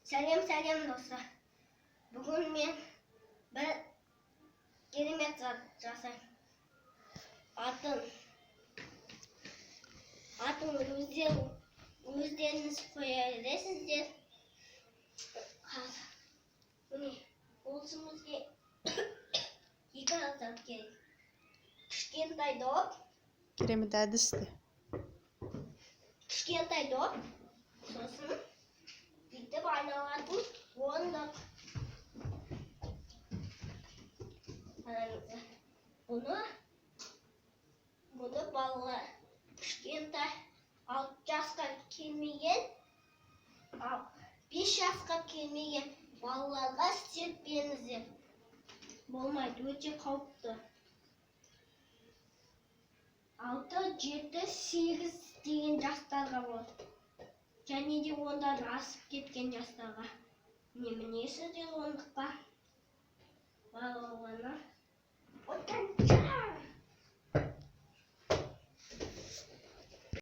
Сәлем достар. Бүгін мен бір керемет зат жасаймын. Атын өздеріңіз қоя бересіздер. Міне, осымызға екі зат керек. Кішкентай доп. Керемет әдісті. Кішкентай доп. Сосын бүйтіп айналатын ондық. Бұны балалар кішкентай 6 жасқа келмеген, 5 жасқа келмеген балаларға істетпеңіздер. Болмайды, өте қауіпті. 6, 7, 8 деген жастарға болады. Және де ондан асып кеткен жастарға. Неменесіздер ондыққа? Балалар.